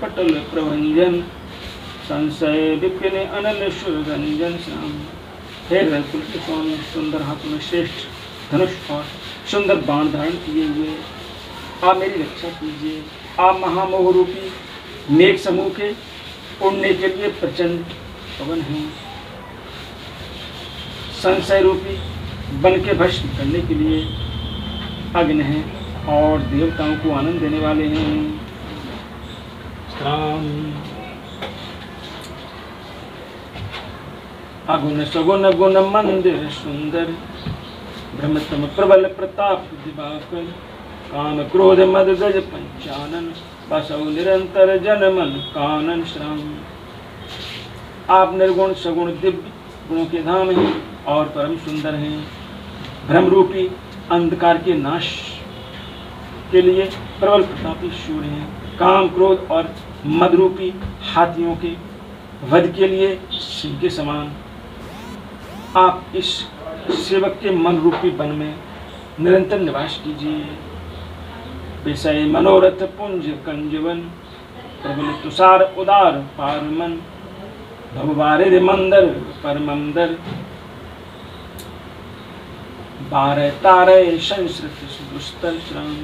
पटल प्रभंजन संशय विपिन अनल सुरंजन श्याम। हे रघुकुल के स्वामी, सुंदर हाथ में श्रेष्ठ धनुष और सुंदर बाण धारण किए हुए आप मेरी रक्षा कीजिए। आप महामोह रूपी मेघ समूह के उड़ने के लिए प्रचंड पवन हैं। संशय रूपी बन के भस्म करने के लिए अग्नि हैं और देवताओं को आनंद देने वाले हैं। अगुण सगुण गुण मंदिर सुंदर ब्रह्मतम प्रबल प्रताप दिवाकर काम क्रोध मद गज पंचानन बसौ निरंतर जन मन कानन श्राम। आप निर्गुण सगुण दिव्य गुणों के धाम हैं और परम सुंदर हैं। भ्रम रूपी अंधकार के नाश के लिए प्रबल प्रतापी शूर हैं। काम क्रोध और मद रूपी हाथियों के वध के लिए सिंह के समान आप इस सेवक के मन रूपी वन में निरंतर निवास कीजिए। विषय मनोरथ पुंज कंजवन प्रबल तुषार उदार पारमन भववारिद मंदर परमंदर बारह तारे संस्कृत दुस्तर श्राम।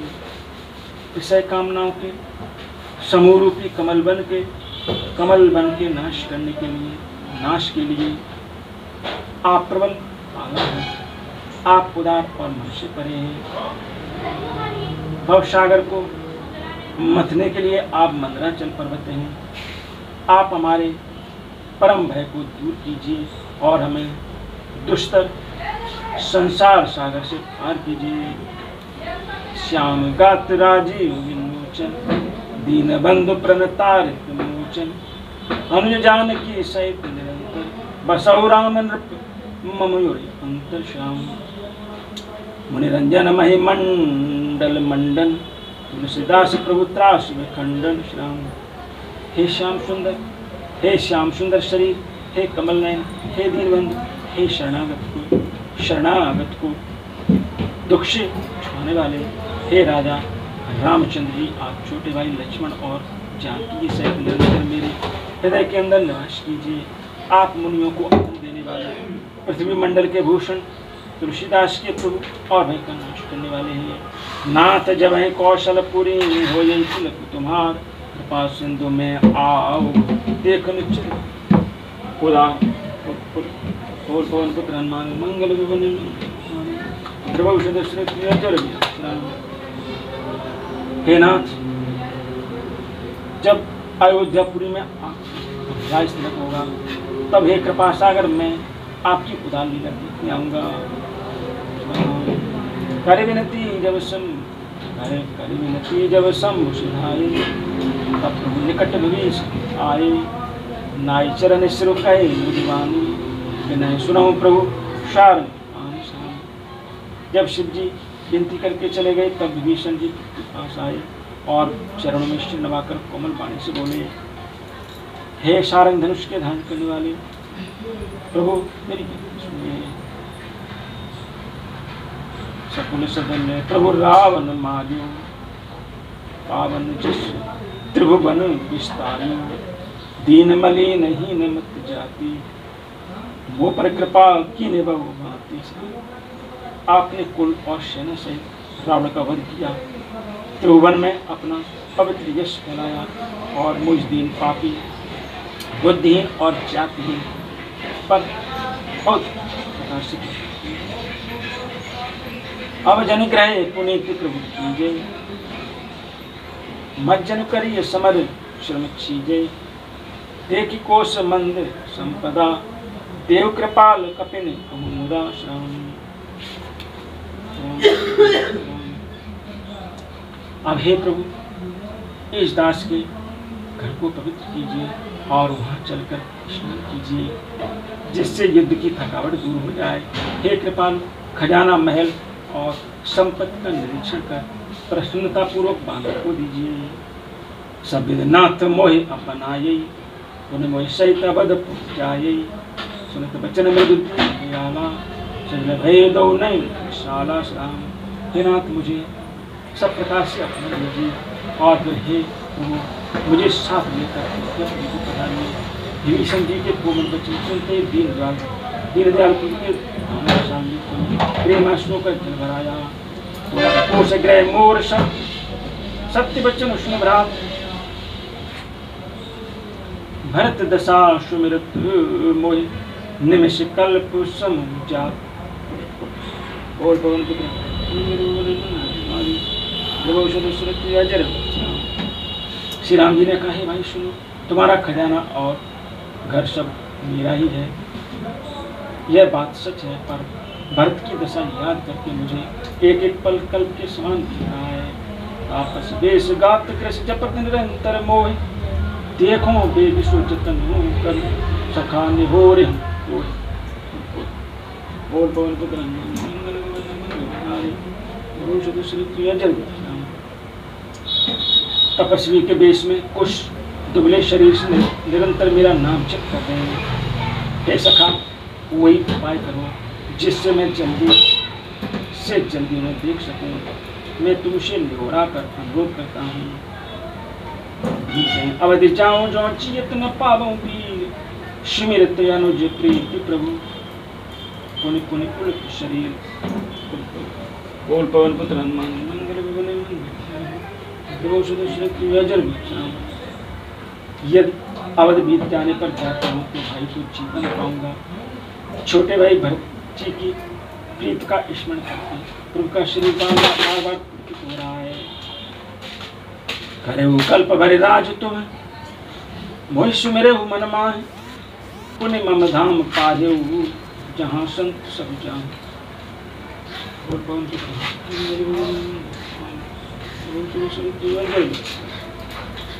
विषय कामनाओं के समूह रूपी कमल बन के नाश करने के लिए आप प्रबल पाला हैं। आप उदार और मन से परे हैं। भवसागर को मथने के लिए आप मंदराचल पर्वत हैं। आप हमारे परम भय को दूर कीजिए और हमें दुष्तर संसार सागर से पार कीजिए। श्याम गात राजीव विमोचन दीन बंधु प्रणतारित मोचन अनुज जानकी सहित निरंतर बसौ राम नृप ममयूरी अंतर श्याम। मुनिरंजन महिमंडल मंडन तुलसीदास प्रभु त्रास विखंडन श्याम। हे श्याम सुंदर शरीर, हे कमल नयन, हे दीनबंधु, हे शरणागत को दुख से छुड़ाने वाले हे राजा रामचंद्र जी, आप छोटे भाई लक्ष्मण और जानकी के सहित निरंतर मेरे हृदय के अंदर निवास कीजिए। आप मुनियों को आनंद देने वाले पृथ्वी मंडल के भूषण तुलसीदास के प्रभु और भय का नाश करने वाले हैं। नाथ जब है कौशलपुरी हो यही तिलक तुम्हार कृपा सिंधु में आओ देख निश्चित खुदा पवन पुत्र हनुमान मंगल हे नाथ, जब अयोध्यापुरी में राज तिलक होगा तब हे कृपा सागर में आपकी उदार लीला देखने आऊँगा। करे विनती जब शंभु सिधाए तब प्रभु निकट विवेश आए। नाई चरण सिर कहे मुझवानी विनय सुनाऊं प्रभु शार। जब शिव जी विनती करके चले गए तब विभीषण जी के पास आए और चरणों में सिर नवाकर कोमल वाणी से बोले, हे सारंग धनुष के धारण करने वाले प्रभु मेरी सुनिए। सकुल सदन ने प्रभु रावण मारियो पावन जिस त्रिभुवन विस्तारियो। दीन मलिन हीन मत जाति वो पर कृपा कीने बहु भांति। आपने कुल और सेना से रावण का वध किया, त्रिभुवन में अपना पवित्र यश फैलाया और मुझ दीन पापी बुद्धिहीन और जातिहीन पर बहुत प्रकाशित। अब जन ग्रह पुनीत प्रभु कीजिए, मज्जन करिए समर श्रम छीजे। देखी कोश मंदिर संपदा देव कृपाल कपिन अमुदा श्राम। अब हे प्रभु इस दास के घर को पवित्र कीजिए और वहाँ चलकर स्नान कीजिए जिससे युद्ध की थकावट दूर हो जाए। हे कृपाल खजाना महल और संपत्ति का निरीक्षण कर प्रसन्नता पूर्वक बांधव को दीजिए। सबिदनाथ मोहि अपनाये उन मोहि सहित अवध पहुँचाये। सुनत बचन मृदु दयाला सजल भय दो नयन विशाला श्राम। हे नाथ मुझे सब प्रकार से अपना लीजिए और फिर हे प्रभु मुझे साथ लेकर विभीषण जी के कोमल बच्चे सुनते दीनदयाल के प्रेमाश्रु का जल भराया। कोश ग्रह मोर सत्य बच्चन उष्ण भ्रात भरत दशा सुमिरत मोहि निमिष कल्प समजात। और पवन पुत्र श्री राम जी ने कहा, हे भाई सुनो, तुम्हारा खजाना और घर सब मेरा ही है, यह बात सच है, पर भरत की दशा याद करके मुझे एक एक पल कल्प के समान दिख रहा है। आपस बेस गात कृष्ण जपत निरंतर मोह, देखो बेविशो जतन कर सखा निहोर। बोल पवन पुत्र तपस्वी के बेस में कुछ दुबले शरीर से निरंतर मेरा नाम जप कर रहे हैं। हे सखा, वही उपाय करो जिससे मैं जल्दी से जल्दी उन्हें देख सकूं। मैं तुमसे निहोरा कर अनुरोध करता हूँ। अवधि जाऊं जो चियत न पावूं वीर, शिमिरत अनुज प्रीति प्रभु पुनि पुनि पुलक शरीर। बोल पवन पुत्र हनुमान मंगल भवन यदि अवध बीत जाने पर जाता हूँ तो भाई को जीवन पाऊंगा। छोटे भाई भरत जी की प्रीत का स्मरण करते हैं। प्रभु का शरीर बार बार हो रहा है। करे वो कल्प भरे राज तुम मोहि सुमेरे हो मन माहि, पुण्य मम धाम पाजे जहाँ संत सब जान।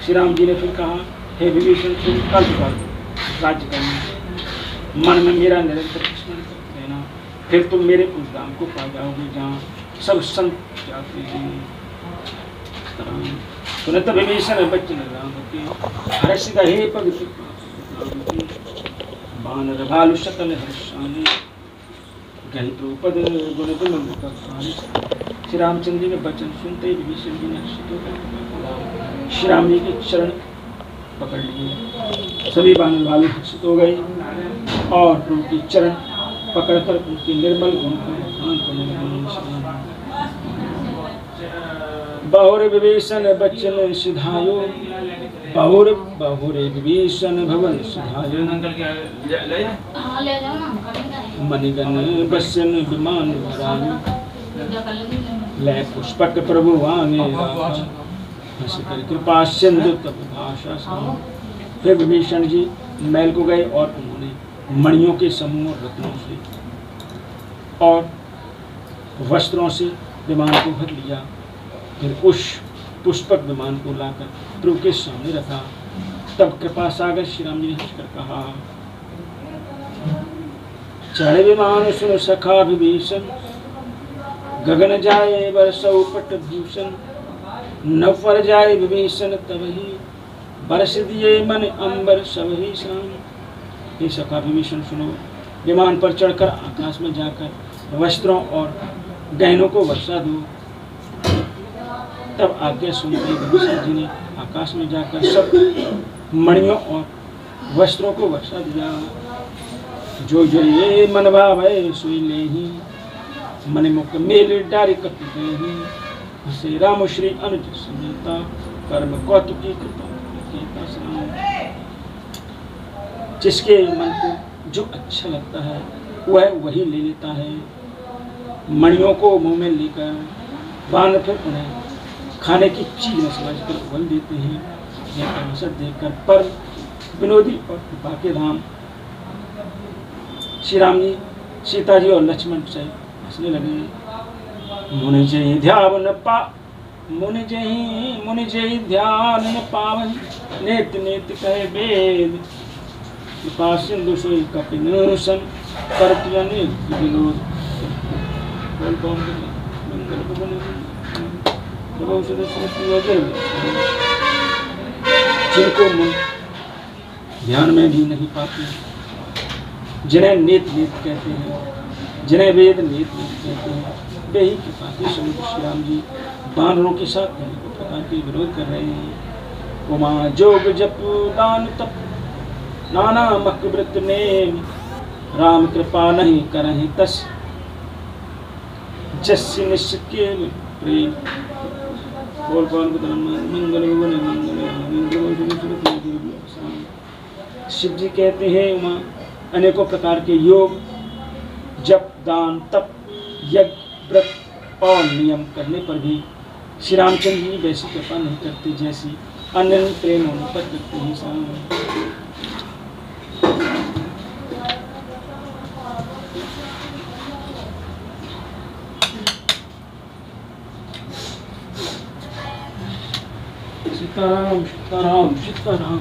श्री राम जी ने फिर कहा, हे विभीषण, तुम कल्प पर राज्य करना, मन में मेरा निरंतर स्मरण करते रहना, फिर तुम मेरे उस धाम को पा जाओगे जहाँ सब संत जाते हैं। सुनत विभीषण बचन राम के हर्ष गहे पग बानर भालु सकल हर्षानि, गहि द्रुपद गुण बिमल कहानी। श्री रामचंद्र जी ने वचन सुनते ही विभीषण जी ने हर्षित होकर श्री राम जी के चरण पकड़ लिए। सभी बानर भालु हर्षित हो गए और उनके चरण पकड़कर उनके निर्मल गुण को ध्यान करने लगे। बहुरे विभीषण बचन सिधायो, बहुरे विभीषण भवन सिधायो, मणिगण बसन विमान भरायो, लय पुष्पक प्रभु आंगे हंस कर कृपा सिंधु तब भाषा साम। फिर विभीषण जी महल को गए और उन्होंने मणियों के समूह रत्नों से और वस्त्रों से विमान को भर लिया। फिर उस पुष्पक विमान को लाकर प्रभु के सामने रखा। तब कृपा सागर श्री राम जी ने हंसकर कहा, चढ़ विमान सुन सखा विभीषण, गगन जाए बरसौ पट भूषण, नवर जाए विभीषण तबहि, बरस दिए मन अंबर सबहि शाम। हे सखा विभीषण सुनो, विमान पर चढ़कर आकाश में जाकर वस्त्रों और गहनों को वर्षा दो। तब आज्ञा सुनते विभीषण जी ने आकाश में जाकर सब मणियों और वस्त्रों को वर्षा दिया। जो ये मन भावै सोई लेहि, मन मुख मेल डारि कपि देहि, हसे राम श्री अनुज समेता, कर्म कौतुकी कृपा कीता सलाम। जिसके मन को जो अच्छा लगता है वह वही ले लेता है। मणियों को मुंह में लेकर बाण फिर उन्हें खाने की चीज न समझकर उगल देते हैं। यह अवसर देखकर पर विनोदी और कृपा के धाम श्री राम जी सीता जी और लक्ष्मण से हंसने लगे। मुनि जय ध्यान न पावन, नेत नेत कहे वेद, कृपा सिंधु सोई कपिनूषण, करत अनेक विनोद। जिनको मन ध्यान में भी नहीं पाते, जिन्हें नेत नेत कहते हैं, जिन्हें वेद नेत नेत कहते हैं, वे ही कृपा के समुद्र श्री राम जी बानरों के साथ अनेकों प्रकार के विरोध कर रहे हैं। उमा जोग जप दान तप नाना मक व्रत नेम राम कृपा नहीं करहि तस जस्य निश्चित के प्रेम बोल मंगल शिव जी कहते हैं उमा अनेकों प्रकार के योग जप दान तप यज्ञ व्रत और नियम करने पर भी श्री रामचंद्र जी वैसी कृपा नहीं करते जैसी अन्य प्रेम होने पर करते हैं। सीताराम सीताराम सीताराम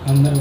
अंदर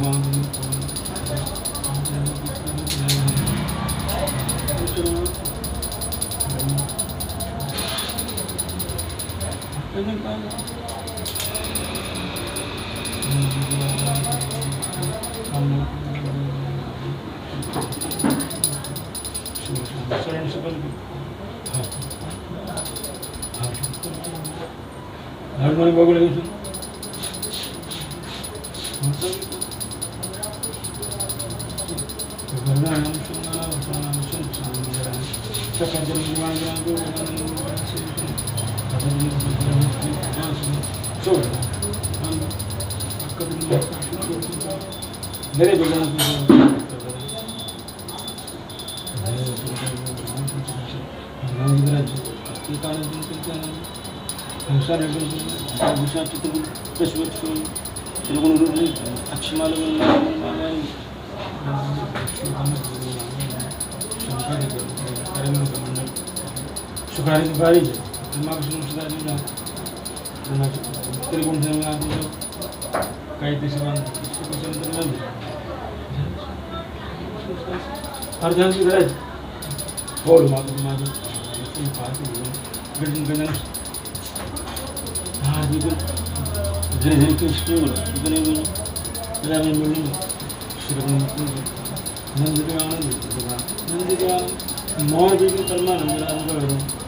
मोर भी परमानंद